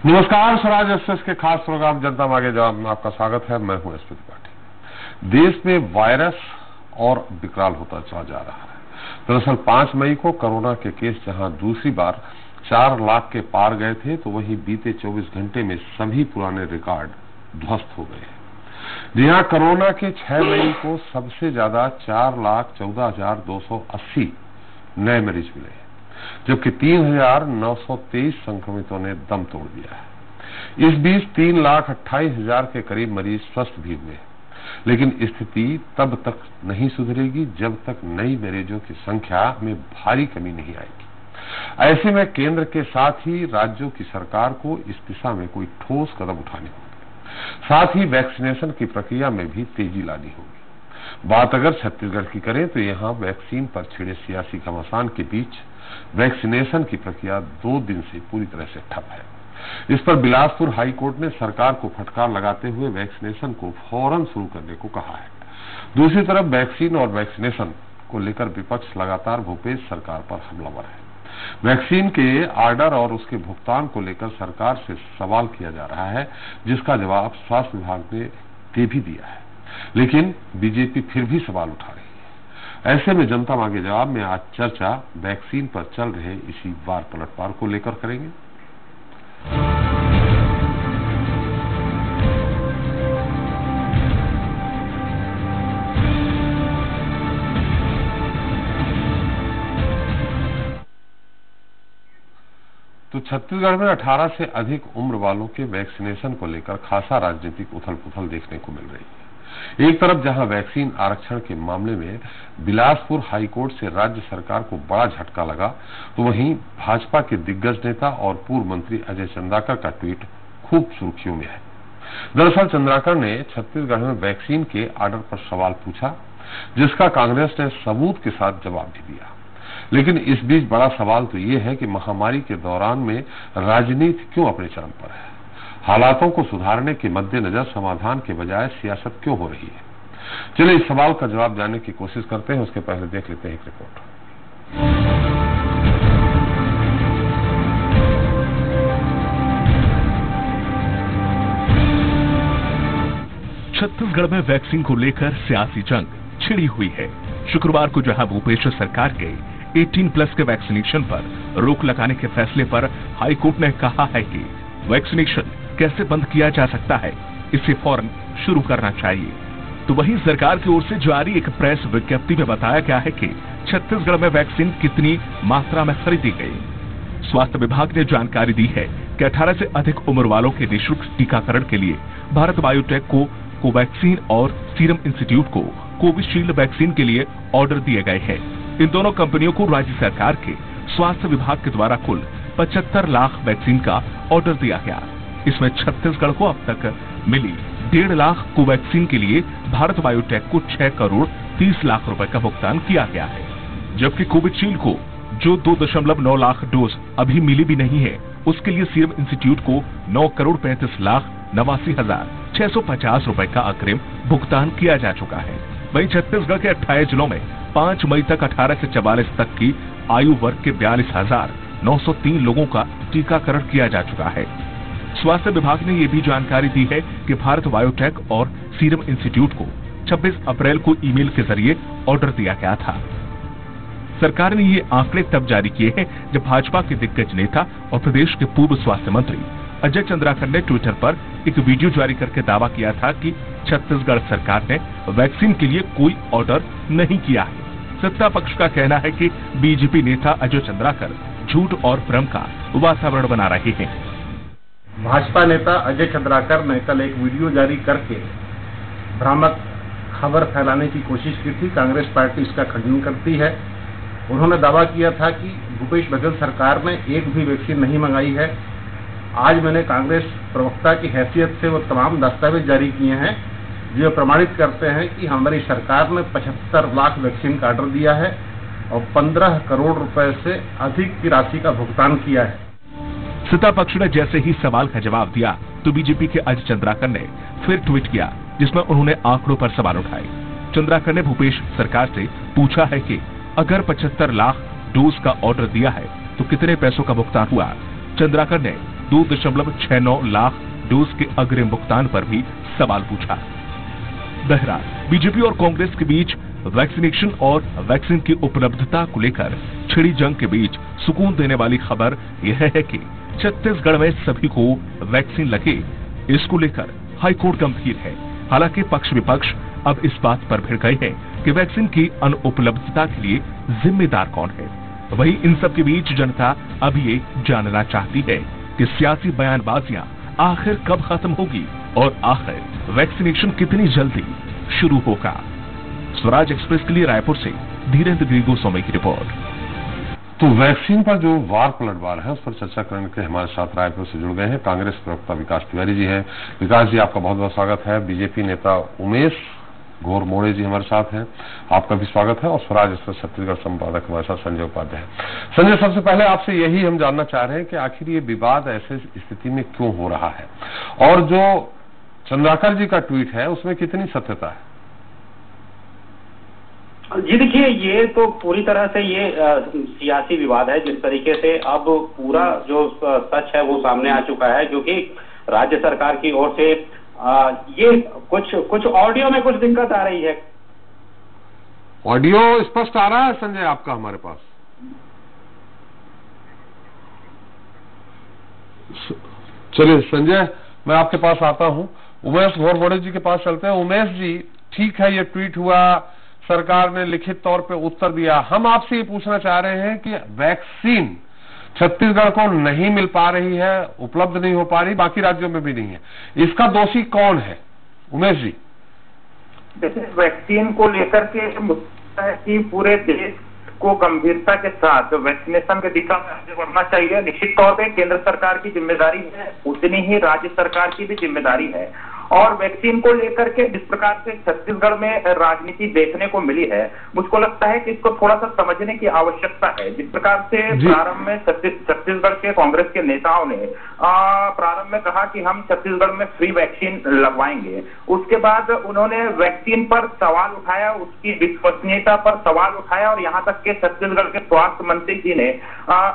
नमस्कार, स्वराज एक्सप्रेस के खास प्रोग्राम जनता मांगे जवाब में आपका स्वागत है। मैं हूं एसपी त्रिपाठी। देश में वायरस और विकराल होता चला जा रहा है। दरअसल 5 मई को कोरोना के केस जहां दूसरी बार 4 लाख के पार गए थे, तो वहीं बीते 24 घंटे में सभी पुराने रिकॉर्ड ध्वस्त हो गए। जी हां, कोरोना के 6 मई को सबसे ज्यादा 4,14,280 नए मरीज मिले, जबकि 3,923 संक्रमितों ने दम तोड़ दिया है। इस बीच 3,28,000 के करीब मरीज स्वस्थ भी हुए, लेकिन स्थिति तब तक नहीं सुधरेगी जब तक नई मरीजों की संख्या में भारी कमी नहीं आएगी। ऐसे में केंद्र के साथ ही राज्यों की सरकार को इस दिशा में कोई ठोस कदम उठाने होंगे। साथ ही वैक्सीनेशन की प्रक्रिया में भी तेजी लानी होगी। बात अगर छत्तीसगढ़ की करें तो यहां वैक्सीन पर छिड़े सियासी घमासान के बीच वैक्सीनेशन की प्रक्रिया 2 दिन से पूरी तरह से ठप है। इस पर बिलासपुर हाई कोर्ट ने सरकार को फटकार लगाते हुए वैक्सीनेशन को फौरन शुरू करने को कहा है। दूसरी तरफ वैक्सीन और वैक्सीनेशन को लेकर विपक्ष लगातार भूपेश सरकार पर हमलावर है। वैक्सीन के ऑर्डर और उसके भुगतान को लेकर सरकार से सवाल किया जा रहा है, जिसका जवाब स्वास्थ्य विभाग ने दे भी दिया है, लेकिन बीजेपी फिर भी सवाल उठा रही है। ऐसे में जनता मांगे जवाब में आज चर्चा वैक्सीन पर चल रहे इसी वार पलटवार को लेकर करेंगे। तो छत्तीसगढ़ में 18 से अधिक उम्र वालों के वैक्सीनेशन को लेकर खासा राजनीतिक उथल-पुथल देखने को मिल रही है। एक तरफ जहां वैक्सीन आरक्षण के मामले में बिलासपुर हाईकोर्ट से राज्य सरकार को बड़ा झटका लगा, तो वहीं भाजपा के दिग्गज नेता और पूर्व मंत्री अजय चंद्राकर का ट्वीट खूब सुर्खियों में है। दरअसल चंद्राकर ने छत्तीसगढ़ में वैक्सीन के ऑर्डर पर सवाल पूछा, जिसका कांग्रेस ने सबूत के साथ जवाब भी दिया। लेकिन इस बीच बड़ा सवाल तो ये है कि महामारी के दौरान में राजनीति क्यों अपने चरम पर है। हालातों को सुधारने के मद्देनजर समाधान के बजाय सियासत क्यों हो रही है। चलिए इस सवाल का जवाब जानने की कोशिश करते हैं। उसके पहले देख लेते हैं एक रिपोर्ट। छत्तीसगढ़ में वैक्सीन को लेकर सियासी जंग छिड़ी हुई है। शुक्रवार को जहां भूपेश सरकार के 18+ के वैक्सीनेशन पर रोक लगाने के फैसले पर हाईकोर्ट ने कहा है कि वैक्सीनेशन कैसे बंद किया जा सकता है, इसे फौरन शुरू करना चाहिए। तो वहीं सरकार की ओर से जारी एक प्रेस विज्ञप्ति में बताया गया है कि छत्तीसगढ़ में वैक्सीन कितनी मात्रा में खरीदी गई। स्वास्थ्य विभाग ने जानकारी दी है कि 18 से अधिक उम्र वालों के निःशुल्क टीकाकरण के लिए भारत बायोटेक को कोवैक्सीन और सीरम इंस्टीट्यूट को कोविशील्ड वैक्सीन के लिए ऑर्डर दिए गए हैं। इन दोनों कंपनियों को राज्य सरकार के स्वास्थ्य विभाग के द्वारा कुल 75 लाख वैक्सीन का ऑर्डर दिया गया। इसमें छत्तीसगढ़ को अब तक मिली 1.5 लाख कोवैक्सीन के लिए भारत बायोटेक को 6 करोड़ 30 लाख रुपए का भुगतान किया गया है, जबकि कोविशील्ड को जो 2.9 लाख डोज अभी मिली भी नहीं है, उसके लिए सीरम इंस्टीट्यूट को 9 करोड़ 35 लाख 89,650 रुपए का अग्रिम भुगतान किया जा चुका है। वहीं छत्तीसगढ़ के 28 जिलों में 5 मई तक 18 से 44 तक की आयु वर्ग के 42,903 लोगों का टीकाकरण किया जा चुका है। स्वास्थ्य विभाग ने यह भी जानकारी दी है कि भारत बायोटेक और सीरम इंस्टीट्यूट को 26 अप्रैल को ईमेल के जरिए ऑर्डर दिया गया था। सरकार ने ये आंकड़े तब जारी किए हैं जब भाजपा के दिग्गज नेता और प्रदेश के पूर्व स्वास्थ्य मंत्री अजय चंद्राकर ने ट्विटर पर एक वीडियो जारी करके दावा किया था कि छत्तीसगढ़ सरकार ने वैक्सीन के लिए कोई ऑर्डर नहीं किया है। सत्ता पक्ष का कहना है कि बीजेपी नेता अजय चंद्राकर झूठ और भ्रम का वातावरण बना रहे हैं। भाजपा नेता अजय चंद्राकर ने कल एक वीडियो जारी करके भ्रामक खबर फैलाने की कोशिश की थी। कांग्रेस पार्टी इसका खंडन करती है। उन्होंने दावा किया था कि भूपेश बघेल सरकार ने एक भी वैक्सीन नहीं मंगाई है। आज मैंने कांग्रेस प्रवक्ता की हैसियत से वो तमाम दस्तावेज जारी किए हैं जो प्रमाणित करते हैं कि हमारी सरकार ने 75 लाख वैक्सीन का ऑर्डर दिया है और 15 करोड़ रुपए से अधिक की राशि का भुगतान किया है। सत्ता पक्ष ने जैसे ही सवाल का जवाब दिया तो बीजेपी के अजय चंद्राकर ने फिर ट्वीट किया, जिसमें उन्होंने आंकड़ों पर सवाल उठाए। चंद्राकर ने भूपेश सरकार से पूछा है कि अगर 75 लाख डोज का ऑर्डर दिया है तो कितने पैसों का भुगतान हुआ। चंद्राकर ने 2.69 लाख डोज के अग्रिम भुगतान पर भी सवाल पूछा। बहरहाल बीजेपी और कांग्रेस के बीच वैक्सीनेशन और वैक्सीन की उपलब्धता को लेकर छिड़ी जंग के बीच सुकून देने वाली खबर यह है कि छत्तीसगढ़ में सभी को वैक्सीन लगे, इसको लेकर हाईकोर्ट गंभीर है। हालांकि पक्ष विपक्ष अब इस बात पर भिड़ गए हैं कि वैक्सीन की अनुपलब्धता के लिए जिम्मेदार कौन है। वहीं इन सब के बीच जनता अब ये जानना चाहती है कि सियासी बयानबाजियां आखिर कब खत्म होगी और आखिर वैक्सीनेशन कितनी जल्दी शुरू होगा। स्वराज एक्सप्रेस के लिए रायपुर से धीरेन्द्र गोस्वामी की रिपोर्ट। तो वैक्सीन पर जो वार पलटवार है उस पर चर्चा करने के हमारे साथ रायपुर से जुड़ गए हैं कांग्रेस प्रवक्ता विकास तिवारी जी हैं। विकास जी, आपका बहुत बहुत स्वागत है। बीजेपी नेता उमेश घोरमोड़े जी हमारे साथ हैं, आपका भी स्वागत है। और स्वराज एक्सप्रेस छत्तीसगढ़ संपादक हमारे साथ संजय उपाध्याय हैं। संजय, सबसे पहले आपसे यही हम जानना चाह रहे हैं कि आखिर ये विवाद ऐसे स्थिति में क्यों हो रहा है और जो चंद्राकर जी का ट्वीट है उसमें कितनी सत्यता है? जी देखिए, ये तो पूरी तरह से ये सियासी विवाद है। जिस तरीके से अब पूरा जो सच है वो सामने आ चुका है, जो कि राज्य सरकार की ओर से ये कुछ ऑडियो में कुछ दिक्कत आ रही है। ऑडियो स्पष्ट आ रहा है संजय आपका हमारे पास? चलिए संजय, मैं आपके पास आता हूं। उमेश घोरमोड़े जी के पास चलते हैं। उमेश जी, ठीक है, ये ट्वीट हुआ, सरकार ने लिखित तौर पे उत्तर दिया। हम आपसे ये पूछना चाह रहे हैं कि वैक्सीन छत्तीसगढ़ को नहीं मिल पा रही है, उपलब्ध नहीं हो पा रही, बाकी राज्यों में भी नहीं है, इसका दोषी कौन है? उमेश जी। देखिए, वैक्सीन को लेकर के मुद्दा है कि पूरे देश को गंभीरता के साथ वैक्सीनेशन के दिशा में आगे बढ़ना चाहिए। निश्चित तौर पे केंद्र सरकार की जिम्मेदारी है, उतनी ही राज्य सरकार की भी जिम्मेदारी है। और वैक्सीन को लेकर के जिस प्रकार से छत्तीसगढ़ में राजनीति देखने को मिली है, मुझको लगता है कि इसको थोड़ा सा समझने की आवश्यकता है। जिस प्रकार से प्रारंभ में छत्तीसगढ़ के कांग्रेस के नेताओं ने प्रारंभ में कहा कि हम छत्तीसगढ़ में फ्री वैक्सीन लगवाएंगे, उसके बाद उन्होंने वैक्सीन पर सवाल उठाया, उसकी विश्वसनीयता पर सवाल उठाया और यहाँ तक के छत्तीसगढ़ के स्वास्थ्य मंत्री जी ने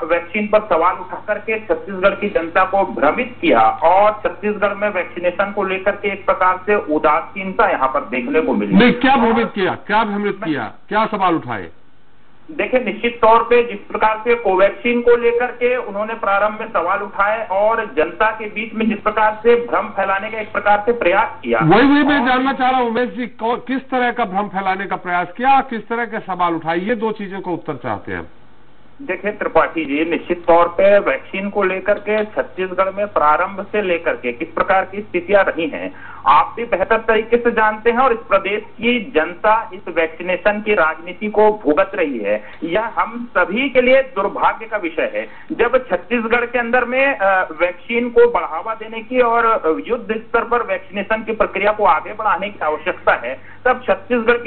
वैक्सीन पर सवाल उठा करके छत्तीसगढ़ की जनता को भ्रमित किया और छत्तीसगढ़ में वैक्सीनेशन को लेकर एक प्रकार से उदासीनता यहाँ पर देखने को मिली। नहीं, क्या भ्रमित किया, क्या सवाल उठाए? देखिए, निश्चित तौर पे जिस प्रकार से कोवैक्सीन को लेकर के उन्होंने प्रारंभ में सवाल उठाए और जनता के बीच में जिस प्रकार से भ्रम फैलाने का एक प्रकार से प्रयास किया, वही मैं जानना चाह रहा हूँ उमेश जी, किस तरह का भ्रम फैलाने का प्रयास किया, किस तरह के सवाल उठाए, ये दो चीजों का उत्तर चाहते हैं। देखिए त्रिपाठी जी, निश्चित तौर पे वैक्सीन को लेकर के छत्तीसगढ़ में प्रारंभ से लेकर के किस प्रकार की स्थितियां रही हैं आप भी बेहतर तरीके से जानते हैं और इस प्रदेश की जनता इस वैक्सीनेशन की राजनीति को भुगत रही है। यह हम सभी के लिए दुर्भाग्य का विषय है। जब छत्तीसगढ़ के अंदर में वैक्सीन को बढ़ावा देने की और युद्ध स्तर पर वैक्सीनेशन की प्रक्रिया को आगे बढ़ाने की आवश्यकता है, तब छत्तीसगढ़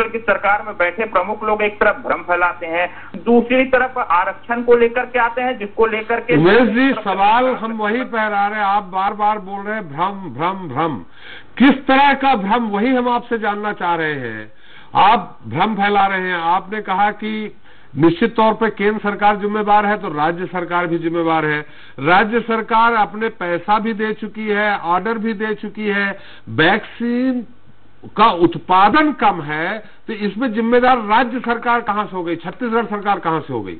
की सरकार में बैठे प्रमुख लोग एक तरफ भ्रम फैलाते हैं, दूसरी तरफ आरक्षण को लेकर के आते हैं, जिसको लेकर के उमेश जी सवाल हम वही पहरा रहे हैं, आप बार बार बोल रहे हैं भ्रम, किस तरह का भ्रम, वही हम आपसे जानना चाह रहे हैं। आप भ्रम फैला रहे हैं, आपने कहा कि निश्चित तौर पे केंद्र सरकार जिम्मेवार है तो राज्य सरकार भी जिम्मेवार है। राज्य सरकार अपने पैसा भी दे चुकी है, ऑर्डर भी दे चुकी है, वैक्सीन का उत्पादन कम है, तो इसमें जिम्मेदार राज्य सरकार कहां से हो गई, छत्तीसगढ़ सरकार कहां से हो गई?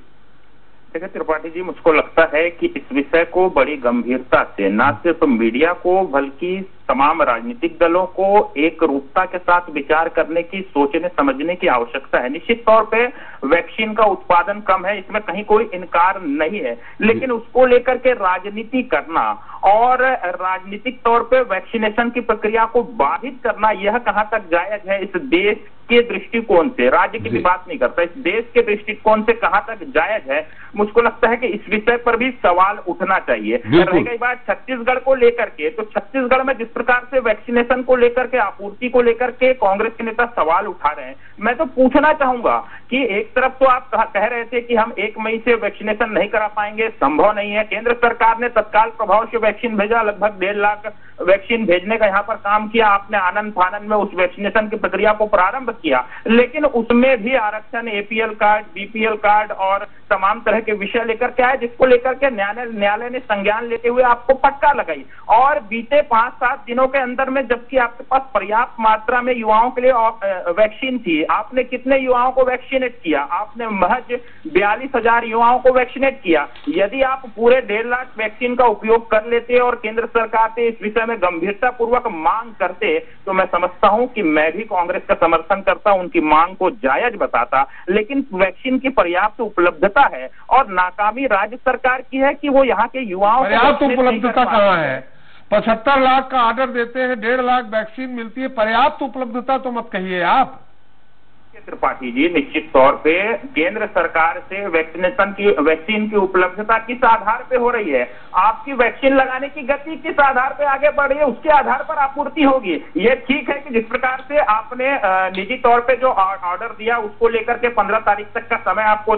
देखिए त्रिपाठी जी, मुझको लगता है कि इस विषय को बड़ी गंभीरता से न सिर्फ मीडिया को बल्कि तमाम राजनीतिक दलों को एक रूपता के साथ विचार करने की, सोचने समझने की आवश्यकता है। निश्चित तौर पे वैक्सीन का उत्पादन कम है, इसमें कहीं कोई इनकार नहीं है, लेकिन उसको लेकर के राजनीति करना और राजनीतिक तौर पे वैक्सीनेशन की प्रक्रिया को बाधित करना, यह कहां तक जायज है? इस देश के दृष्टिकोण से, राज्य की भी बात नहीं करता, इस देश के दृष्टिकोण से कहां तक जायज है? मुझको लगता है कि इस विषय पर भी सवाल उठना चाहिए। रह गई बात छत्तीसगढ़ को लेकर के, तो छत्तीसगढ़ में जिस प्रकार से वैक्सीनेशन को लेकर के, आपूर्ति को लेकर के कांग्रेस के नेता सवाल उठा रहे हैं, मैं तो पूछना चाहूंगा कि एक तरफ तो आप कह रहे थे कि हम 1 मई से वैक्सीनेशन नहीं करा पाएंगे, संभव नहीं है। केंद्र सरकार ने तत्काल प्रभाव से वैक्सीन भेजा, लगभग 1.5 लाख वैक्सीन भेजने का यहाँ पर काम किया। आपने आनंद फानंद में उस वैक्सीनेशन की प्रक्रिया को प्रारंभ किया, लेकिन उसमें भी आरक्षण, APL कार्ड, BPL कार्ड और तमाम तरह के विषय लेकर के आए, जिसको लेकर के न्यायालय ने संज्ञान लेते हुए आपको फटकार लगाई। और बीते 5-7 दिनों के अंदर में, जबकि आपके पास पर्याप्त मात्रा में युवाओं के लिए वैक्सीन थी, आपने कितने युवाओं को वैक्सीनेट किया? आपने महज 42,000 युवाओं को वैक्सीनेट किया। यदि आप पूरे 1.5 लाख वैक्सीन का उपयोग कर लेते और केंद्र सरकार से इस विषय में गंभीरता पूर्वक मांग करते, तो मैं समझता हूं कि मैं भी कांग्रेस का समर्थन करता, उनकी मांग को जायज बताता। लेकिन वैक्सीन की पर्याप्त उपलब्धता है और नाकामी राज्य सरकार की है कि वो यहाँ के युवाओं को पर्याप्त उपलब्धता कहाँ है? 75 लाख का ऑर्डर देते हैं, 1.5 लाख वैक्सीन मिलती है, पर्याप्त उपलब्धता तो मत कहिए आप। त्रिपाठी जी, निश्चित तौर पे केंद्र सरकार से वैक्सीन की उपलब्धता किस आधार पे हो रही है? आपकी वैक्सीन लगाने की गति किस आधार पे आगे बढ़ रही है, उसके आधार पर आपूर्ति होगी। ये ठीक है कि जिस प्रकार से आपने निजी तौर पे जो ऑर्डर दिया, उसको लेकर के 15 तारीख तक का समय आपको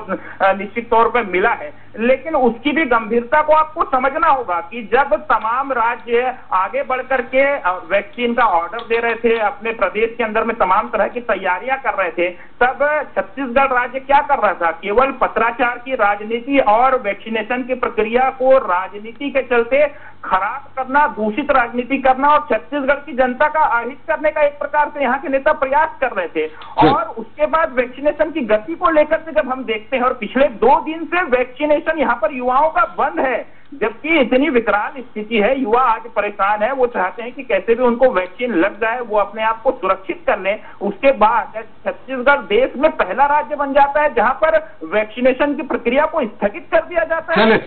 निश्चित तौर पे मिला है, लेकिन उसकी भी गंभीरता को आपको समझना होगा कि जब तमाम राज्य आगे बढ़ करके वैक्सीन का ऑर्डर दे रहे थे, अपने प्रदेश के अंदर में तमाम तरह की तैयारियां कर रहे थे, तब छत्तीसगढ़ राज्य क्या कर रहा था? केवल पत्राचार की राजनीति और वैक्सीनेशन की प्रक्रिया को राजनीति के चलते खराब करना, दूषित राजनीति करना और छत्तीसगढ़ की जनता का अहित करने का एक प्रकार से यहाँ के नेता प्रयास कर रहे थे। और उसके बाद वैक्सीनेशन की गति को लेकर के जब हम देखते हैं, और पिछले 2 दिन से वैक्सीनेशन यहाँ पर युवाओं का बंद है, जबकि इतनी विकराल स्थिति है, युवा आज परेशान है, वो चाहते हैं कि कैसे भी उनको वैक्सीन लग जाए, वो अपने आप को सुरक्षित कर लें। उसके बाद छत्तीसगढ़ देश में पहला राज्य बन जाता है जहां पर वैक्सीनेशन की प्रक्रिया को स्थगित कर दिया जाता है।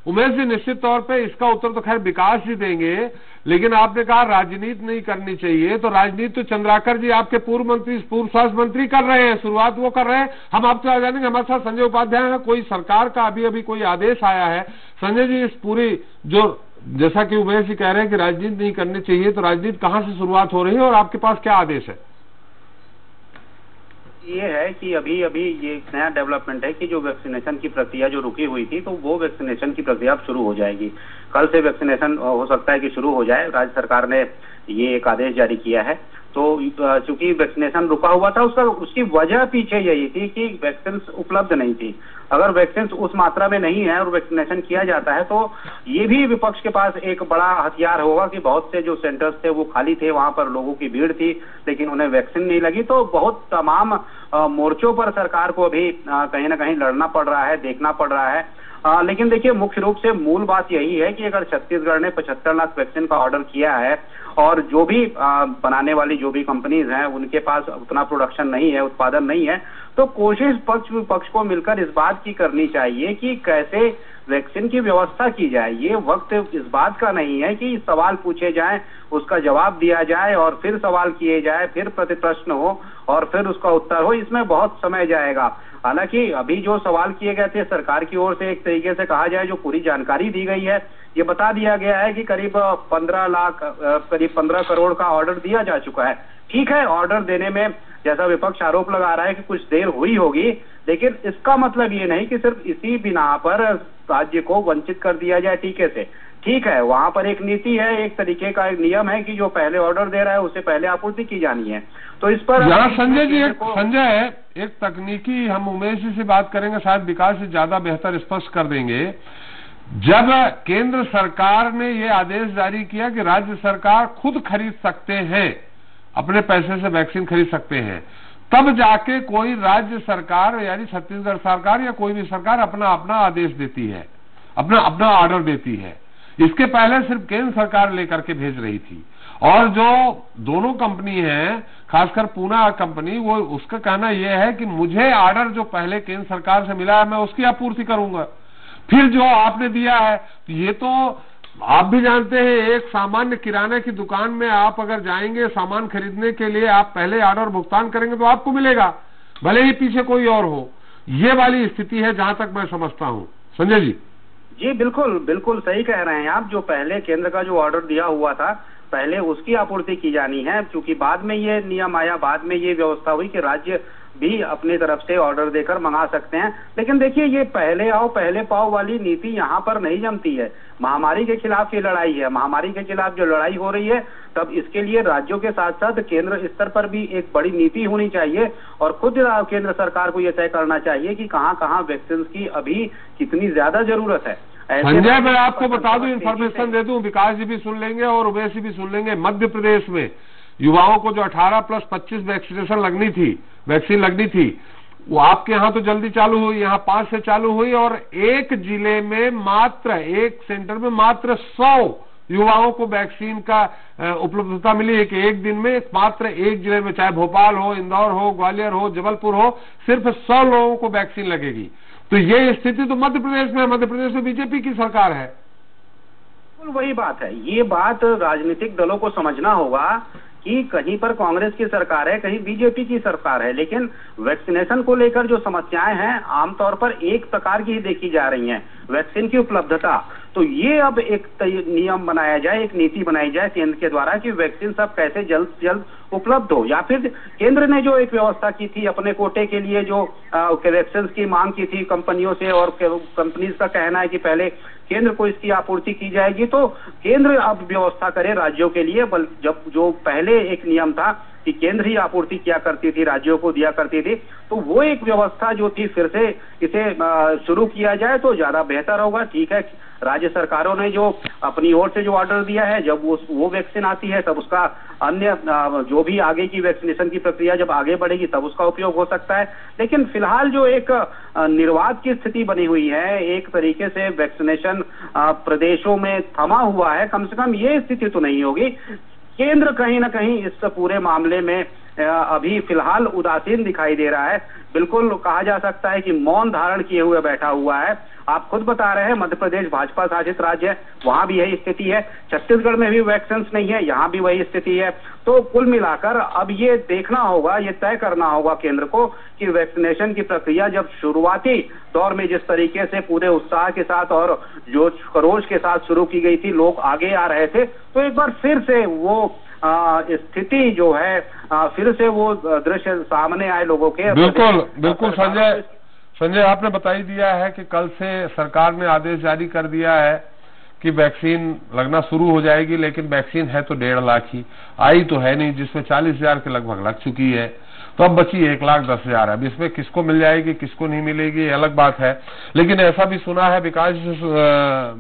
उमेश जी निश्चित तौर पे इसका उत्तर तो खैर विकास जी देंगे, लेकिन आपने कहा राजनीति नहीं करनी चाहिए, तो राजनीति तो चंद्राकर जी आपके पूर्व मंत्री, पूर्व स्वास्थ्य मंत्री कर रहे हैं, शुरुआत वो कर रहे हैं। हम आपसे आ जानेंगे, हमारे साथ संजय उपाध्याय है। कोई सरकार का अभी कोई आदेश आया है संजय जी, इस पूरी जो जैसा कि उमेश जी कह रहे हैं कि राजनीति नहीं करनी चाहिए, तो राजनीति कहां से शुरुआत हो रही है और आपके पास क्या आदेश है? ये है कि अभी ये नया डेवलपमेंट है कि जो वैक्सीनेशन की प्रक्रिया जो रुकी हुई थी, तो वो वैक्सीनेशन की प्रक्रिया अब शुरू हो जाएगी। कल से वैक्सीनेशन हो सकता है कि शुरू हो जाए। राज्य सरकार ने ये एक आदेश जारी किया है। तो चूंकि वैक्सीनेशन रुका हुआ था, उसकी वजह पीछे यही थी कि वैक्सीन उपलब्ध नहीं थी। अगर वैक्सीन उस मात्रा में नहीं है और वैक्सीनेशन किया जाता है, तो ये भी विपक्ष के पास एक बड़ा हथियार होगा कि बहुत से जो सेंटर्स थे वो खाली थे, वहां पर लोगों की भीड़ थी, लेकिन उन्हें वैक्सीन नहीं लगी। तो बहुत तमाम मोर्चों पर सरकार को अभी कहीं ना कहीं लड़ना पड़ रहा है, देखना पड़ रहा है। लेकिन देखिए, मुख्य रूप से मूल बात यही है कि अगर छत्तीसगढ़ ने 75 लाख वैक्सीन का ऑर्डर किया है और जो भी बनाने वाली जो भी कंपनीज हैं उनके पास उतना प्रोडक्शन नहीं है, उत्पादन नहीं है, तो कोशिश पक्ष विपक्ष को मिलकर इस बात की करनी चाहिए कि कैसे वैक्सीन की व्यवस्था की जाए। ये वक्त इस बात का नहीं है कि सवाल पूछे जाएं, उसका जवाब दिया जाए और फिर सवाल किए जाए, फिर प्रतिप्रश्न हो और फिर उसका उत्तर हो। इसमें बहुत समय जाएगा। हालांकि अभी जो सवाल किए गए थे सरकार की ओर से, एक तरीके से कहा जाए, जो पूरी जानकारी दी गई है, ये बता दिया गया है कि करीब 15 करोड़ का ऑर्डर दिया जा चुका है। ठीक है, ऑर्डर देने में जैसा विपक्ष आरोप लगा रहा है कि कुछ देर हुई होगी, लेकिन इसका मतलब ये नहीं कि सिर्फ इसी बिना पर राज्य को वंचित कर दिया जाए टीके से। ठीक है, वहां पर एक नीति है, एक तरीके का एक नियम है कि जो पहले ऑर्डर दे रहा है उससे पहले आपूर्ति की जानी है। तो इस पर संजय जी एक तकनीकी, हम उमेश जी से बात करेंगे, शायद विकास से ज्यादा बेहतर स्पष्ट कर देंगे। जब केंद्र सरकार ने ये आदेश जारी किया कि राज्य सरकार खुद खरीद सकते हैं, अपने पैसे से वैक्सीन खरीद सकते हैं, तब जाके कोई राज्य सरकार यानी छत्तीसगढ़ सरकार या कोई भी सरकार अपना आदेश देती है, अपना ऑर्डर देती है। इसके पहले सिर्फ केंद्र सरकार लेकर के भेज रही थी। और जो दोनों कंपनी है, खासकर पूना कंपनी, वो उसका कहना यह है कि मुझे ऑर्डर जो पहले केंद्र सरकार से मिला है मैं उसकी आपूर्ति करूंगा, फिर जो आपने दिया है। ये तो आप भी जानते हैं, एक सामान्य किराने की दुकान में आप अगर जाएंगे सामान खरीदने के लिए, आप पहले ऑर्डर भुगतान करेंगे तो आपको मिलेगा, भले ही पीछे कोई और हो। ये वाली स्थिति है जहां तक मैं समझता हूं। संजय जी। जी बिल्कुल सही कह रहे हैं आप। जो पहले केंद्र का जो ऑर्डर दिया हुआ था पहले उसकी आपूर्ति की जानी है, क्योंकि बाद में ये नियम आया, बाद में ये व्यवस्था हुई कि राज्य भी अपनी तरफ से ऑर्डर देकर मंगा सकते हैं। लेकिन देखिए, ये पहले आओ पहले पाओ वाली नीति यहाँ पर नहीं जमती है। महामारी के खिलाफ ये लड़ाई है, महामारी के खिलाफ जो लड़ाई हो रही है, तब इसके लिए राज्यों के साथ साथ केंद्र स्तर पर भी एक बड़ी नीति होनी चाहिए और खुद केंद्र सरकार को यह तय करना चाहिए कि कहां कहां वैक्सीन की अभी कितनी ज्यादा जरूरत है। संजय, मैं आपको बता दूं, इन्फॉर्मेशन दे दूं, विकास जी भी सुन लेंगे और उमेश जी भी सुन लेंगे। मध्य प्रदेश में युवाओं को जो 18+25 वैक्सीन लगनी थी, वो आपके यहाँ तो जल्दी चालू हुई, यहाँ 5 से चालू हुई और एक जिले में मात्र, एक सेंटर में मात्र 100 युवाओं को वैक्सीन का उपलब्धता मिली है कि एक दिन में मात्र एक जिले में, चाहे भोपाल हो, इंदौर हो, ग्वालियर हो, जबलपुर हो, सिर्फ 100 लोगों को वैक्सीन लगेगी। तो ये स्थिति तो मध्य प्रदेश में है। मध्य प्रदेश में बीजेपी की सरकार है। वही बात है, ये बात राजनीतिक दलों को समझना होगा कि कहीं पर कांग्रेस की सरकार है, कहीं बीजेपी की सरकार है, लेकिन वैक्सीनेशन को लेकर जो समस्याएं हैं आमतौर पर एक प्रकार की ही देखी जा रही हैं, वैक्सीन की उपलब्धता। तो ये अब एक नियम बनाया जाए, एक नीति बनाई जाए केंद्र के द्वारा कि वैक्सीन सब कैसे जल्द से जल्द उपलब्ध हो, या फिर केंद्र ने जो एक व्यवस्था की थी अपने कोटे के लिए, जो वैक्सीन की मांग की थी कंपनियों से, और कंपनीज का कहना है कि पहले केंद्र को इसकी आपूर्ति की जाएगी, तो केंद्र अब व्यवस्था करे राज्यों के लिए। जब जो पहले एक नियम था कि केंद्र ही आपूर्ति किया करती थी, राज्यों को दिया करती थी, तो वो एक व्यवस्था जो थी फिर से इसे शुरू किया जाए तो ज्यादा बेहतर होगा। ठीक है, राज्य सरकारों ने जो अपनी ओर से जो ऑर्डर दिया है, जब वो वैक्सीन आती है तब उसका अन्य जो भी आगे की वैक्सीनेशन की प्रक्रिया जब आगे बढ़ेगी तब उसका उपयोग हो सकता है। लेकिन फिलहाल जो एक निर्वात की स्थिति बनी हुई है, एक तरीके से वैक्सीनेशन प्रदेशों में थमा हुआ है, कम से कम ये स्थिति तो नहीं होगी। केंद्र कहीं ना कहीं इस पूरे मामले में अभी फिलहाल उदासीन दिखाई दे रहा है। बिल्कुल कहा जा सकता है कि मौन धारण किए हुए बैठा हुआ है। आप खुद बता रहे हैं मध्य प्रदेश भाजपा शासित राज्य है, वहां भी यही स्थिति है। छत्तीसगढ़ में भी वैक्सीन नहीं है, यहाँ भी वही स्थिति है। तो कुल मिलाकर अब ये देखना होगा, ये तय करना होगा केंद्र को कि वैक्सीनेशन की प्रक्रिया जब शुरुआती दौर में जिस तरीके से पूरे उत्साह के साथ और जोश खरोश के साथ शुरू की गई थी, लोग आगे आ रहे थे, तो एक बार फिर से वो स्थिति जो है फिर से वो दृश्य सामने आए लोगों के। बिल्कुल संजय, आपने बता ही दिया है कि कल से सरकार ने आदेश जारी कर दिया है कि वैक्सीन लगना शुरू हो जाएगी, लेकिन वैक्सीन है तो 1.5 लाख ही, आई तो है नहीं, जिसमें 40,000 के लगभग लग चुकी है। तो अब बची 1,10,000 है। अब इसमें किसको मिल जाएगी, किसको नहीं मिलेगी, अलग बात है। लेकिन ऐसा भी सुना है, विकास जी से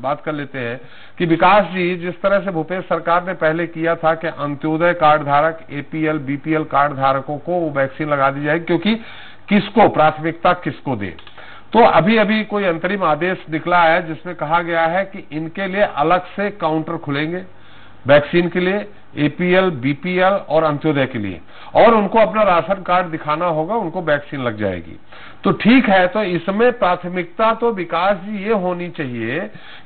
बात कर लेते हैं कि विकास जी, जिस तरह से भूपेश सरकार ने पहले किया था कि अंत्योदय कार्ड धारक, APL BPL कार्ड धारकों को वो वैक्सीन लगा दी जाएगी, क्योंकि किसको प्राथमिकता किसको दे, तो अभी कोई अंतरिम आदेश निकला है जिसमें कहा गया है कि इनके लिए अलग से काउंटर खुलेंगे वैक्सीन के लिए, APL BPL और अंत्योदय के लिए, और उनको अपना राशन कार्ड दिखाना होगा, उनको वैक्सीन लग जाएगी। तो ठीक है, तो इसमें प्राथमिकता तो विकास जी ये होनी चाहिए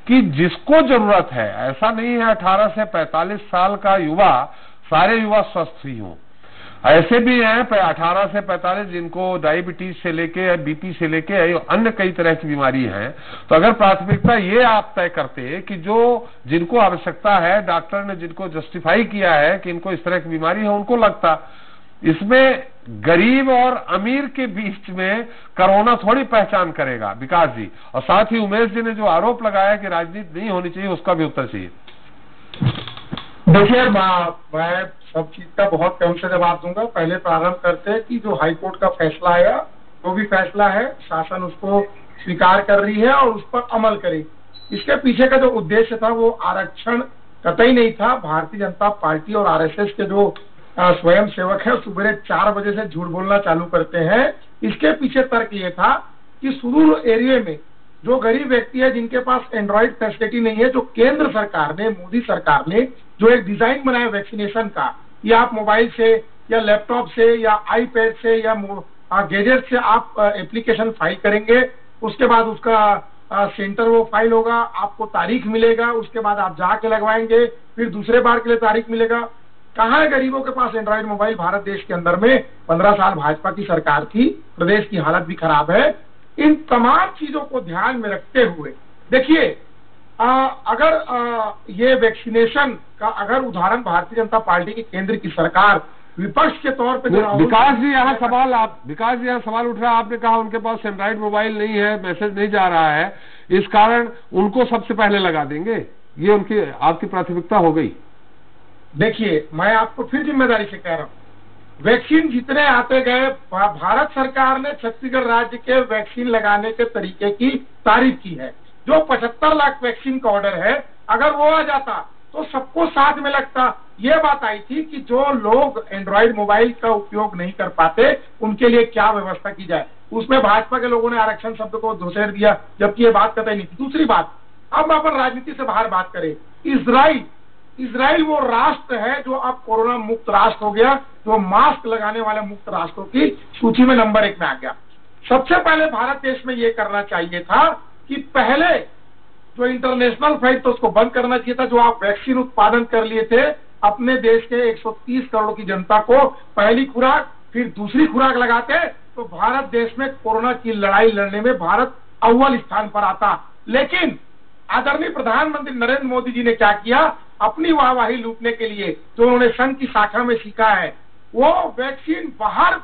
कि जिसको जरूरत है, ऐसा नहीं है 18 से 45 साल का युवा, सारे युवा स्वस्थ ही हों। ऐसे भी हैं 18 से 45 जिनको डायबिटीज से लेके, BP से लेके अन्य कई तरह की बीमारी है। तो अगर प्राथमिकता ये आप तय करते कि जो जिनको आवश्यकता है, डॉक्टर ने जिनको जस्टिफाई किया है कि इनको इस तरह की बीमारी है, उनको लगता, इसमें गरीब और अमीर के बीच में कोरोना थोड़ी पहचान करेगा विकास जी। और साथ ही उमेश जी ने जो आरोप लगाया कि राजनीति नहीं होनी चाहिए, उसका भी उत्तर चाहिए। देखिए, मैं सब चीज का बहुत कम से जवाब दूंगा। पहले प्रारंभ करते हैं कि जो हाईकोर्ट का फैसला आया, जो भी फैसला है, शासन उसको स्वीकार कर रही है और उस पर अमल करे। इसके पीछे का जो उद्देश्य था वो आरक्षण कतई नहीं था। भारतीय जनता पार्टी और RSS के जो स्वयं सेवक है सुबह 4 बजे से झूठ बोलना चालू करते हैं। इसके पीछे तर्क ये था कि सुदूर एरिया में जो गरीब व्यक्ति है, जिनके पास एंड्रॉइड फैसिलिटी नहीं है, जो केंद्र सरकार ने, मोदी सरकार ने जो एक डिजाइन बनाया वैक्सीनेशन का, कि आप मोबाइल से या लैपटॉप से या आईपैड से या गैजेट से आप एप्लीकेशन फाइल करेंगे, उसके बाद उसका सेंटर वो फाइल होगा, आपको तारीख मिलेगा, उसके बाद आप जाके लगवाएंगे, फिर दूसरे बार के लिए तारीख मिलेगा। कहाँ है गरीबों के पास एंड्रॉइड मोबाइल? भारत देश के अंदर में 15 साल भाजपा की सरकार थी, प्रदेश की हालत भी खराब है। इन तमाम चीजों को ध्यान में रखते हुए देखिए, अगर ये वैक्सीनेशन का अगर उदाहरण भारतीय जनता पार्टी की केंद्र की सरकार विपक्ष के तौर पे विकास जी यहाँ सवाल उठ रहा है, आपने कहा उनके पास एंड्रॉइड मोबाइल नहीं है, मैसेज नहीं जा रहा है, इस कारण उनको सबसे पहले लगा देंगे, ये उनकी आपकी प्राथमिकता हो गई। देखिए, मैं आपको फिर जिम्मेदारी से कह रहा हूँ, वैक्सीन जितने आते गए, भारत सरकार ने छत्तीसगढ़ राज्य के वैक्सीन लगाने के तरीके की तारीफ की है। जो 75 लाख वैक्सीन का ऑर्डर है, अगर वो आ जाता तो सबको साथ में लगता। ये बात आई थी कि जो लोग एंड्रॉइड मोबाइल का उपयोग नहीं कर पाते उनके लिए क्या व्यवस्था की जाए। उसमें भाजपा के लोगों ने आरक्षण शब्द को धुसेड़ दिया, जबकि ये बात कतई नहीं थी। दूसरी बात, अब अपन राजनीति से बाहर बात करें, इजराइल वो राष्ट्र है जो अब कोरोना मुक्त राष्ट्र हो गया, जो मास्क लगाने वाले मुक्त राष्ट्रों की सूची में नंबर 1 में आ गया। सबसे पहले भारत देश में ये करना चाहिए था कि पहले जो इंटरनेशनल फ्लाइट तो उसको बंद करना चाहिए था। जो आप वैक्सीन उत्पादन कर लिए थे अपने देश के 130 करोड़ की जनता को पहली खुराक फिर दूसरी खुराक लगाते तो भारत देश में कोरोना की लड़ाई लड़ने में भारत अव्वल स्थान पर आता। लेकिन आदरणीय प्रधानमंत्री नरेंद्र मोदी जी ने क्या किया, अपनी वाहवाही लूटने के लिए जो उन्होंने संघ की शाखा में सीखा है, वो वैक्सीन बाहर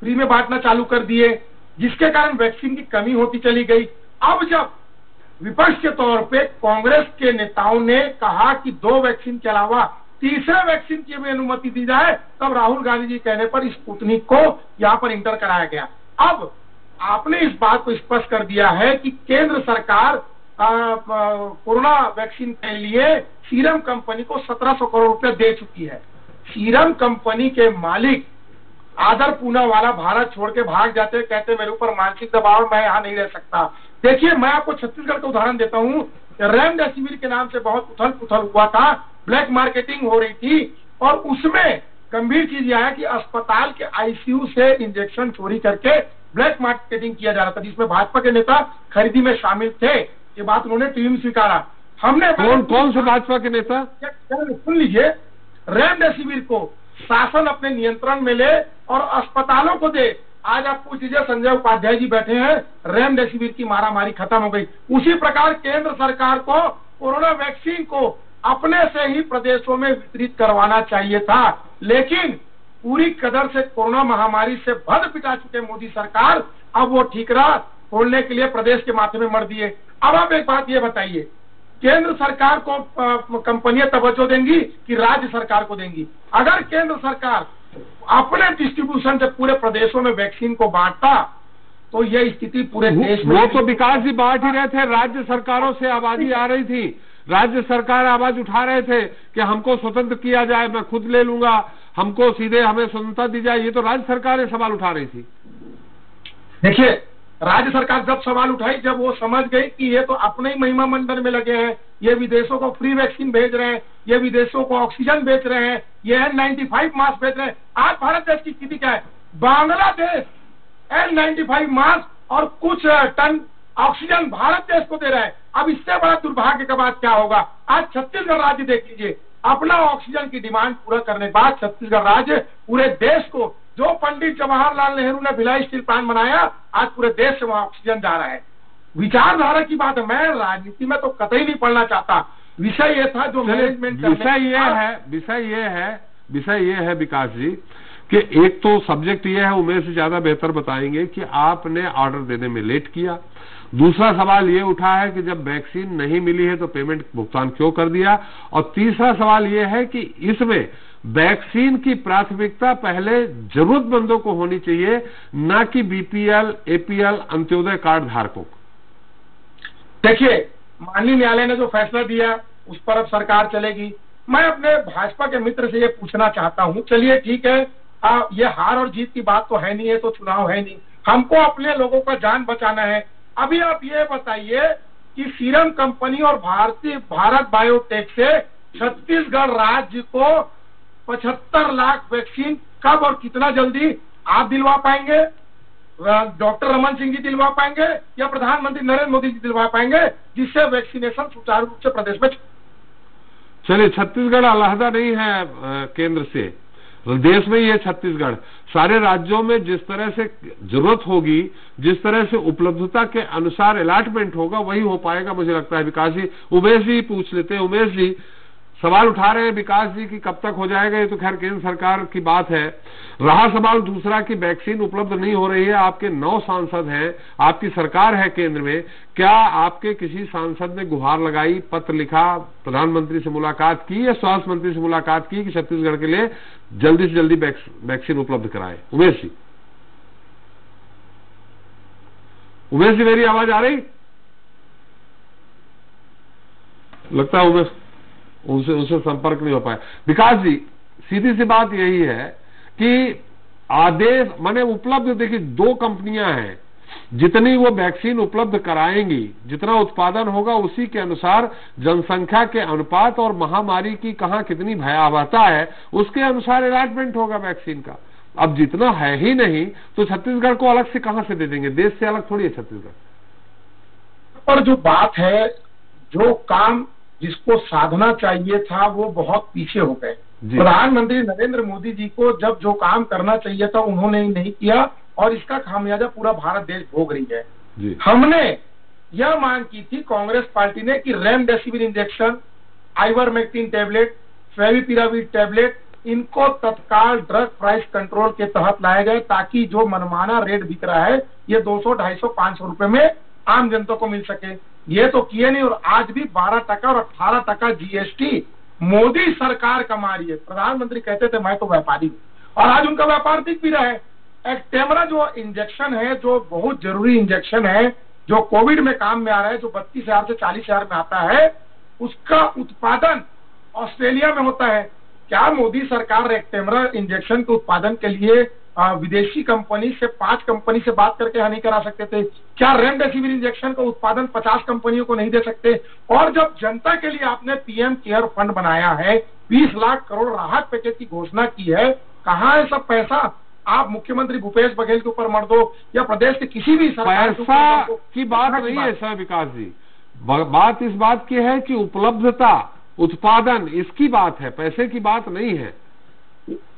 फ्री में बांटना चालू कर दिए, जिसके कारण वैक्सीन की कमी होती चली गई। अब जब विपक्ष के तौर पे कांग्रेस के नेताओं ने कहा कि 2 वैक्सीन के अलावा तीसरे वैक्सीन की भी अनुमति दी जाए, तब राहुल गांधी जी कहने पर स्पुतनिक को यहाँ पर इंटर कराया गया। अब आपने इस बात को स्पष्ट कर दिया है कि केंद्र सरकार कोरोना वैक्सीन के लिए सीरम कंपनी को 1700 करोड़ रुपए दे चुकी है। सीरम कंपनी के मालिक आदर पूनावाला भारत छोड़ के भाग जाते, कहते मेरे ऊपर मानसिक दबाव, मैं यहाँ नहीं रह सकता। देखिए, मैं आपको छत्तीसगढ़ का उदाहरण देता हूँ। रेमडेसिविर के नाम से बहुत उथल पुथल हुआ था, ब्लैक मार्केटिंग हो रही थी, और उसमें गंभीर चीज यह है कि अस्पताल के आईसीयू से इंजेक्शन चोरी करके ब्लैक मार्केटिंग किया जा रहा था, जिसमें भाजपा के नेता खरीदी में शामिल थे। ये बात उन्होंने टीवी में स्वीकारा। हमने कौन से भाजपा के नेता, सुन लीजिए, रेमडेसिविर को शासन अपने नियंत्रण में ले और अस्पतालों को दे। आज आप पूछ लीजिए, संजय उपाध्याय जी बैठे हैं, रेमडेसिविर की मारामारी खत्म हो गई। उसी प्रकार केंद्र सरकार को कोरोना वैक्सीन को अपने से ही प्रदेशों में वितरित करवाना चाहिए था, लेकिन पूरी कदर से कोरोना महामारी से भद पिटा चुके मोदी सरकार अब वो ठीकरा खोलने के लिए प्रदेश के माथे में मर दिए। अब आप एक बात ये बताइए, केंद्र सरकार को कंपनियां तवज्जो देंगी कि राज्य सरकार को देंगी? अगर केंद्र सरकार अपने डिस्ट्रीब्यूशन से पूरे प्रदेशों में वैक्सीन को बांटता तो यह स्थिति पूरे देश में, वो तो विकास जी बांट ही रहे थे, राज्य सरकारों से आवाज़ आ रही थी, राज्य सरकार आवाज उठा रहे थे कि हमको स्वतंत्र किया जाए, मैं खुद ले लूंगा, हमको सीधे हमें स्वतंत्रता दी जाए। ये तो राज्य सरकारें सवाल उठा रही थी। देखिए, राज्य सरकार जब सवाल उठाई, जब वो समझ गई कि ये तो अपने ही महिमा मंडन में लगे हैं, ये विदेशों को फ्री वैक्सीन भेज रहे हैं, ये विदेशों को ऑक्सीजन बेच रहे हैं, ये N95 मास्क बेच रहे हैं। आज भारत देश की स्थिति क्या है? बांग्लादेश N95 मास्क और कुछ टन ऑक्सीजन भारत देश को दे रहा है। अब इससे बड़ा दुर्भाग्य का बात क्या होगा? आज छत्तीसगढ़ राज्य देख लीजिए, अपना ऑक्सीजन की डिमांड पूरा करने के बाद छत्तीसगढ़ राज्य पूरे देश को, जो पंडित जवाहरलाल नेहरू ने भिलाई स्टील प्लांट बनाया, आज पूरे देश से वहां ऑक्सीजन जा रहा है। विचारधारा की बात है, मैं राजनीति में तो कतई नहीं पढ़ना चाहता। विषय ये था जो मैनेजमेंट, विषय ये है विकास जी कि एक तो सब्जेक्ट ये है, उमेश से ज्यादा बेहतर बताएंगे कि आपने ऑर्डर देने में लेट किया। दूसरा सवाल ये उठा है कि जब वैक्सीन नहीं मिली है तो पेमेंट भुगतान क्यों कर दिया, और तीसरा सवाल ये है कि इसमें वैक्सीन की प्राथमिकता पहले जरूरतमंदों को होनी चाहिए, ना कि बीपीएल, एपीएल, अंत्योदय कार्ड धारकों को। देखिए, माननीय न्यायालय ने जो फैसला दिया उस पर अब सरकार चलेगी। मैं अपने भाजपा के मित्र से ये पूछना चाहता हूं, चलिए ठीक है, ये हार और जीत की बात तो है नहीं, है तो चुनाव है नहीं, हमको अपने लोगों का जान बचाना है। अभी आप ये बताइए कि सीरम कंपनी और भारत बायोटेक से छत्तीसगढ़ राज्य को 75 लाख वैक्सीन कब और कितना जल्दी आप दिलवा पाएंगे? डॉक्टर रमन सिंह जी दिलवा पाएंगे या प्रधानमंत्री नरेंद्र मोदी जी दिलवा पाएंगे, जिससे वैक्सीनेशन सुचारू रूप से प्रदेश में? चलिए, छत्तीसगढ़ अलहदा नहीं है केंद्र से, देश में ये छत्तीसगढ़, सारे राज्यों में जिस तरह से जरूरत होगी, जिस तरह से उपलब्धता के अनुसार अलॉटमेंट होगा, वही हो पाएगा मुझे लगता है। विकास जी, उमेश जी पूछ लेते हैं। उमेश जी सवाल उठा रहे हैं विकास जी की कब तक हो जाएगा, ये तो खैर केंद्र सरकार की बात है। रहा सवाल दूसरा कि वैक्सीन उपलब्ध नहीं हो रही है, आपके 9 सांसद हैं, आपकी सरकार है केंद्र में, क्या आपके किसी सांसद ने गुहार लगाई, पत्र लिखा, प्रधानमंत्री से मुलाकात की या स्वास्थ्य मंत्री से मुलाकात की कि छत्तीसगढ़ के लिए जल्दी से जल्दी वैक्सीन उपलब्ध कराएं? उमेश जी, उमेश जी मेरी आवाज आ रही? लगता है उमेश उनसे संपर्क नहीं हो पाया। विकास जी, सीधी सी बात यही है कि आदेश माने उपलब्ध, देखिए 2 कंपनियां हैं, जितनी वो वैक्सीन उपलब्ध कराएंगी, जितना उत्पादन होगा उसी के अनुसार जनसंख्या के अनुपात और महामारी की कहां कितनी भयावहता है उसके अनुसार अलॉटमेंट होगा वैक्सीन का। अब जितना है ही नहीं तो छत्तीसगढ़ को अलग से कहां से दे देंगे? देश से अलग थोड़ी है छत्तीसगढ़। पर जो बात है, जो काम जिसको साधना चाहिए था वो बहुत पीछे हो गए। प्रधानमंत्री नरेंद्र मोदी जी को जब जो काम करना चाहिए था उन्होंने नहीं किया और इसका खामियाजा पूरा भारत देश भोग रही है जी। हमने यह मांग की थी कांग्रेस पार्टी ने कि remdesivir injection, ivermectin tablet, favipiravir tablet, इनको तत्काल ड्रग प्राइस कंट्रोल के तहत लाया जाए ताकि जो मनमाना रेट बिक रहा है ये 200, 250, 500 रुपए में आम जनता को मिल सके। ये तो किए नहीं और आज भी 12% और 18% जीएसटी मोदी सरकार कमा रही है। प्रधानमंत्री कहते थे मैं तो व्यापारी हूं और आज उनका व्यापार दिख भी रहा है। एक्टेमरा जो इंजेक्शन है, जो बहुत जरूरी इंजेक्शन है, जो कोविड में काम में आ रहा है, जो 32,000 से 40,000 में आता है, उसका उत्पादन ऑस्ट्रेलिया में होता है। क्या मोदी सरकार एक्टेमरा इंजेक्शन के उत्पादन के लिए विदेशी कंपनी से 5 कंपनी से बात करके नहीं करा सकते थे? क्या रेमडेसिविर इंजेक्शन का उत्पादन 50 कंपनियों को नहीं दे सकते? और जब जनता के लिए आपने पीएम केयर फंड बनाया है, 20 लाख करोड़ राहत पैकेज की घोषणा की है, कहाँ है सब पैसा? आप मुख्यमंत्री भूपेश बघेल के ऊपर मर दो या प्रदेश के किसी भी सरकार पैसा की बात नहीं है सर विकास जी, बात इस बात की है कि उपलब्धता, उत्पादन, इसकी बात है, पैसे की बात नहीं है।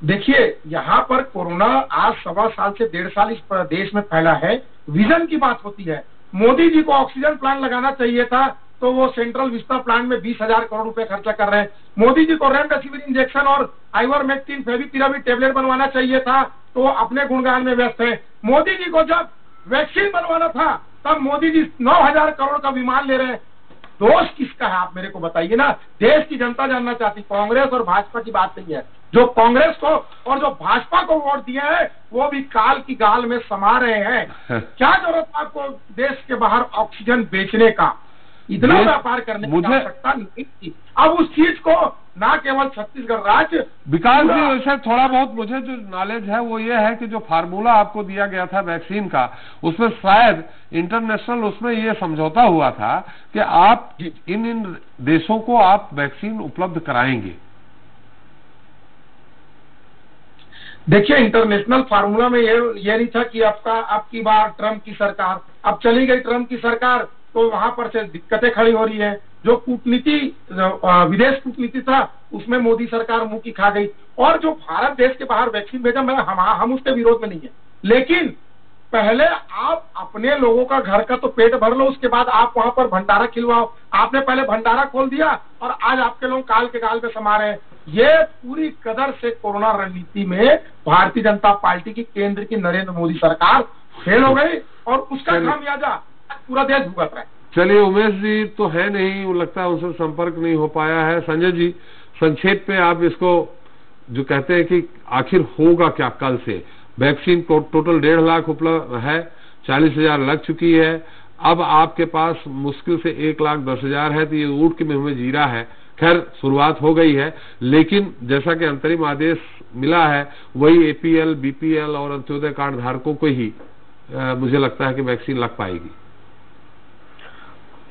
देखिए, यहाँ पर कोरोना आज 1.25 साल से 1.5 साल इस देश में फैला है, विजन की बात होती है। मोदी जी को ऑक्सीजन प्लांट लगाना चाहिए था तो वो सेंट्रल विस्ता प्लांट में 20,000 करोड़ रुपए खर्चा कर रहे हैं। मोदी जी को रेमडेसिविर इंजेक्शन और आइवरमेक्टिन, फेविपिराविर टैबलेट बनवाना चाहिए था तो वो अपने गुणगान में व्यस्त है। मोदी जी को जब वैक्सीन बनवाना था तब मोदी जी 9,000 करोड़ का विमान ले रहे हैं। दोष किसका है आप मेरे को बताइए ना। देश की जनता जानना चाहती, कांग्रेस और भाजपा की बात नहीं है। जो कांग्रेस को और जो भाजपा को वोट दिया है वो भी काल की गाल में समा रहे हैं। क्या जरूरत आपको देश के बाहर ऑक्सीजन बेचने का? इतना व्यापार करने की आवश्यकता नहीं थी। अब उस चीज को ना केवल छत्तीसगढ़ राज्य, विकास जी वैसे थोड़ा बहुत मुझे जो नॉलेज है वो ये है कि जो फार्मूला आपको दिया गया था वैक्सीन का, उसमें शायद इंटरनेशनल उसमें ये समझौता हुआ था कि आप इन देशों को आप वैक्सीन उपलब्ध कराएंगे। देखिए, इंटरनेशनल फार्मूला में ये नहीं था कि आपकी बार ट्रंप की सरकार, अब चली गई ट्रंप की सरकार तो वहां पर से दिक्कतें खड़ी हो रही है। जो कूटनीति, विदेश कूटनीति था उसमें मोदी सरकार मुंह की खा गई। और जो भारत देश के बाहर वैक्सीन भेजा, हम उसके विरोध में नहीं है, लेकिन पहले आप अपने लोगों का घर का तो पेट भर लो, उसके बाद आप वहां पर भंडारा खिलवाओ। आपने पहले भंडारा खोल दिया और आज आपके लोग काल के गाल में समा रहे हैं। ये पूरी कदर से कोरोना रणनीति में भारतीय जनता पार्टी की, केंद्र की नरेंद्र मोदी सरकार फेल हो गई और उसका खामियाजा पूरा देश भुगत रहा है। चलिए, उमेश जी तो है नहीं, वो लगता है उनसे संपर्क नहीं हो पाया है। संजय जी, संक्षेप में आप इसको जो कहते हैं कि आखिर होगा क्या कल से? वैक्सीन टोटल 1.5 लाख उपलब्ध है, 40,000 लग चुकी है, अब आपके पास मुश्किल से 1,10,000 है, तो ये ऊँट के मुंह में जीरा है। खैर, शुरुआत हो गई है, लेकिन जैसा कि अंतरिम आदेश मिला है वही एपीएल, बीपीएल और अंत्योदय कार्ड धारकों को ही मुझे लगता है कि वैक्सीन लग पाएगी।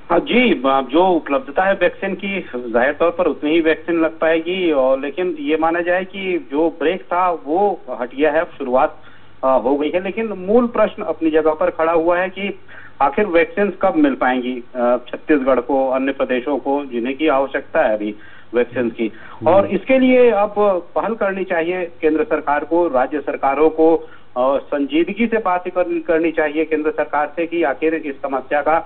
हाँ जी, जो उपलब्धता है वैक्सीन की, जाहिर तौर पर उतनी ही वैक्सीन लग पाएगी। और लेकिन ये माना जाए कि जो ब्रेक था वो हट गया है, शुरुआत हो गई है। लेकिन मूल प्रश्न अपनी जगह पर खड़ा हुआ है कि आखिर वैक्सीन कब मिल पाएंगी छत्तीसगढ़ को, अन्य प्रदेशों को जिन्हें की आवश्यकता है अभी वैक्सीन की। और इसके लिए अब पहल करनी चाहिए केंद्र सरकार को, राज्य सरकारों को संजीदगी से बात करनी चाहिए केंद्र सरकार से कि आखिर इस समस्या का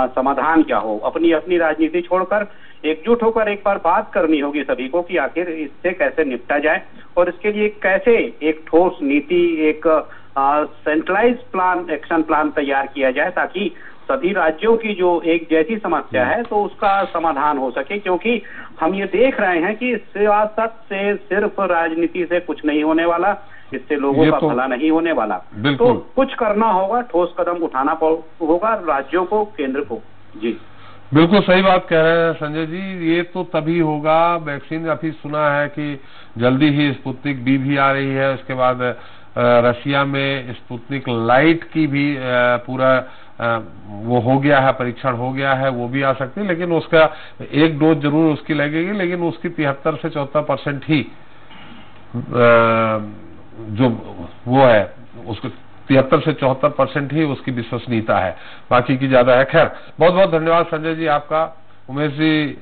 समाधान क्या हो। अपनी अपनी राजनीति छोड़कर एकजुट होकर एक बार बात करनी होगी सभी को कि आखिर इससे कैसे निपटा जाए और इसके लिए कैसे एक ठोस नीति, एक सेंट्रलाइज प्लान, एक्शन प्लान तैयार किया जाए ताकि सभी राज्यों की जो एक जैसी समस्या है तो उसका समाधान हो सके। क्योंकि हम ये देख रहे हैं कि सियासत से, सिर्फ राजनीति से कुछ नहीं होने वाला, इससे लोगों का भला नहीं होने वाला। तो कुछ करना होगा, ठोस कदम उठाना होगा राज्यों को, केंद्र को। जी बिल्कुल सही बात कह रहे हैं संजय जी। ये तो तभी होगा, वैक्सीन अभी सुना है कि जल्दी ही स्पुतनिक बी भी आ रही है, उसके बाद रशिया में स्पुतनिक लाइट की भी पूरा वो हो गया है, परीक्षण हो गया है, वो भी आ सकती है। लेकिन उसका एक डोज जरूर उसकी लगेगी, लेकिन उसकी 73 से 74% ही जो वो है, उसको 73 से 74% ही उसकी विश्वसनीयता है, बाकी की ज्यादा है। खैर, बहुत बहुत धन्यवाद संजय जी आपका। उमेश जी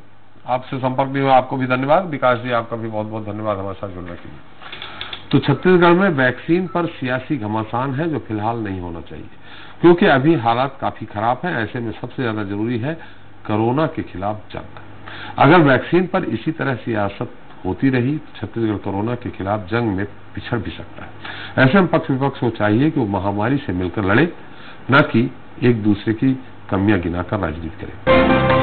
आपसे संपर्क नहीं हुआ, आपको भी धन्यवाद। विकास जी आपका भी बहुत बहुत धन्यवाद हमारे साथ जुड़ने के लिए। तो छत्तीसगढ़ में वैक्सीन पर सियासी घमासान है जो फिलहाल नहीं होना चाहिए, क्योंकि अभी हालात काफी खराब हैं। ऐसे में सबसे ज्यादा जरूरी है कोरोना के खिलाफ जंग। अगर वैक्सीन पर इसी तरह सियासत होती रही तो छत्तीसगढ़ कोरोना के खिलाफ जंग में पिछड़ भी सकता है। ऐसे में पक्ष विपक्ष को चाहिए कि वो महामारी से मिलकर लड़े, न कि एक दूसरे की कमियां गिनाकर राजनीति करे।